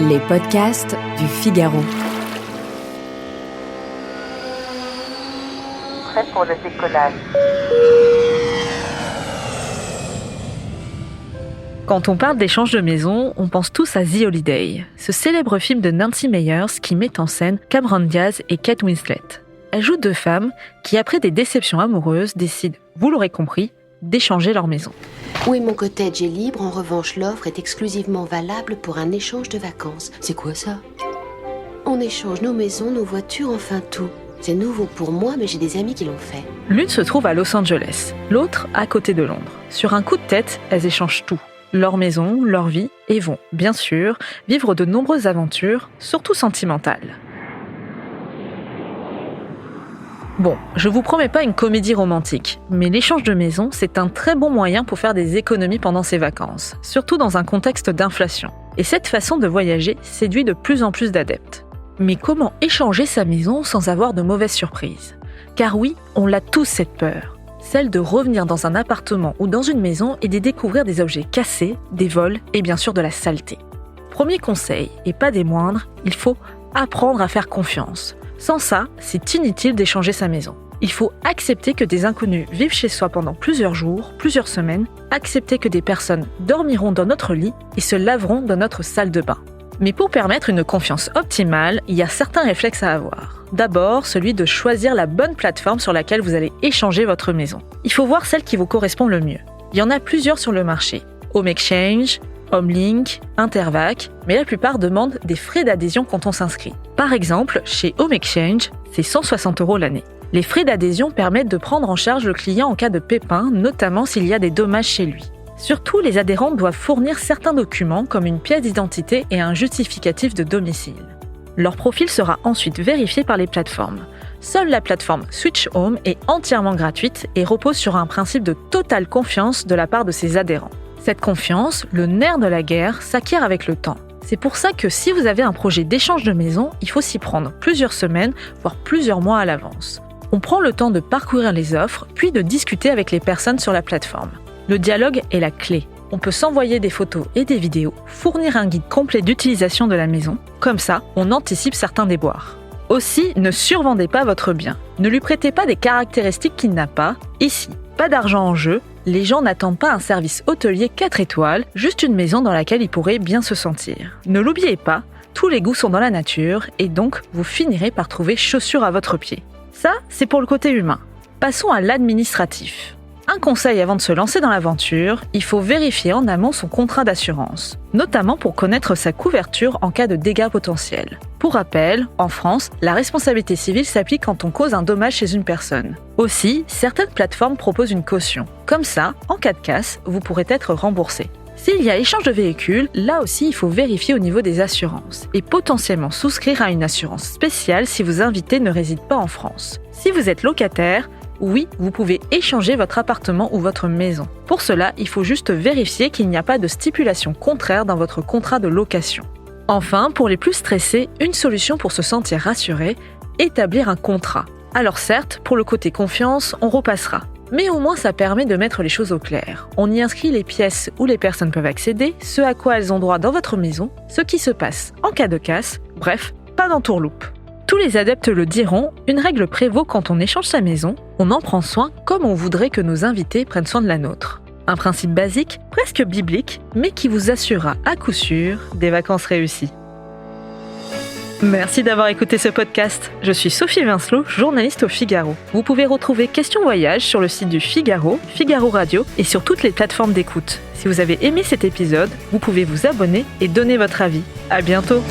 Les podcasts du Figaro. Prêt pour le décollage. Quand on parle d'échange de maison, on pense tous à The Holiday, ce célèbre film de Nancy Meyers qui met en scène Cameron Diaz et Kate Winslet. Elles jouent deux femmes qui, après des déceptions amoureuses, décident, vous l'aurez compris, d'échanger leur maison. Oui, mon cottage est libre. En revanche, l'offre est exclusivement valable pour un échange de vacances. C'est quoi ça? On échange nos maisons, nos voitures, enfin tout. C'est nouveau pour moi, mais j'ai des amis qui l'ont fait. L'une se trouve à Los Angeles, l'autre à côté de Londres. Sur un coup de tête, elles échangent tout. Leur maison, leur vie, et vont, bien sûr, vivre de nombreuses aventures, surtout sentimentales. Bon, je vous promets pas une comédie romantique, mais l'échange de maison, c'est un très bon moyen pour faire des économies pendant ses vacances, surtout dans un contexte d'inflation. Et cette façon de voyager séduit de plus en plus d'adeptes. Mais comment échanger sa maison sans avoir de mauvaises surprises? Car oui, on l'a tous cette peur. Celle de revenir dans un appartement ou dans une maison et d'y découvrir des objets cassés, des vols et bien sûr de la saleté. Premier conseil, et pas des moindres, il faut apprendre à faire confiance. Sans ça, c'est inutile d'échanger sa maison. Il faut accepter que des inconnus vivent chez soi pendant plusieurs jours, plusieurs semaines, accepter que des personnes dormiront dans notre lit et se laveront dans notre salle de bain. Mais pour permettre une confiance optimale, il y a certains réflexes à avoir. D'abord, celui de choisir la bonne plateforme sur laquelle vous allez échanger votre maison. Il faut voir celle qui vous correspond le mieux. Il y en a plusieurs sur le marché. Home Exchange, HomeLink, Intervac, mais la plupart demandent des frais d'adhésion quand on s'inscrit. Par exemple, chez Home Exchange, c'est 160 € l'année. Les frais d'adhésion permettent de prendre en charge le client en cas de pépin, notamment s'il y a des dommages chez lui. Surtout, les adhérents doivent fournir certains documents comme une pièce d'identité et un justificatif de domicile. Leur profil sera ensuite vérifié par les plateformes. Seule la plateforme Switch Home est entièrement gratuite et repose sur un principe de totale confiance de la part de ses adhérents. Cette confiance, le nerf de la guerre, s'acquiert avec le temps. C'est pour ça que si vous avez un projet d'échange de maison, il faut s'y prendre plusieurs semaines, voire plusieurs mois à l'avance. On prend le temps de parcourir les offres, puis de discuter avec les personnes sur la plateforme. Le dialogue est la clé. On peut s'envoyer des photos et des vidéos, fournir un guide complet d'utilisation de la maison. Comme ça, on anticipe certains déboires. Aussi, ne survendez pas votre bien. Ne lui prêtez pas des caractéristiques qu'il n'a pas. Ici, pas d'argent en jeu. Les gens n'attendent pas un service hôtelier 4 étoiles, juste une maison dans laquelle ils pourraient bien se sentir. Ne l'oubliez pas, tous les goûts sont dans la nature et donc vous finirez par trouver chaussures à votre pied. Ça, c'est pour le côté humain. Passons à l'administratif. Un conseil avant de se lancer dans l'aventure, il faut vérifier en amont son contrat d'assurance, notamment pour connaître sa couverture en cas de dégâts potentiels. Pour rappel, en France, la responsabilité civile s'applique quand on cause un dommage chez une personne. Aussi, certaines plateformes proposent une caution. Comme ça, en cas de casse, vous pourrez être remboursé. S'il y a échange de véhicules, là aussi il faut vérifier au niveau des assurances et potentiellement souscrire à une assurance spéciale si vos invités ne résident pas en France. Si vous êtes locataire, oui, vous pouvez échanger votre appartement ou votre maison. Pour cela, il faut juste vérifier qu'il n'y a pas de stipulation contraire dans votre contrat de location. Enfin, pour les plus stressés, une solution pour se sentir rassuré, établir un contrat. Alors certes, pour le côté confiance, on repassera. Mais au moins ça permet de mettre les choses au clair. On y inscrit les pièces où les personnes peuvent accéder, ce à quoi elles ont droit dans votre maison, ce qui se passe en cas de casse, bref, pas d'entourloupe. Tous les adeptes le diront, une règle prévaut quand on échange sa maison, on en prend soin comme on voudrait que nos invités prennent soin de la nôtre. Un principe basique, presque biblique, mais qui vous assurera à coup sûr des vacances réussies. Merci d'avoir écouté ce podcast. Je suis Sophie Vincelot, journaliste au Figaro. Vous pouvez retrouver Questions Voyage sur le site du Figaro, Figaro Radio et sur toutes les plateformes d'écoute. Si vous avez aimé cet épisode, vous pouvez vous abonner et donner votre avis. À bientôt.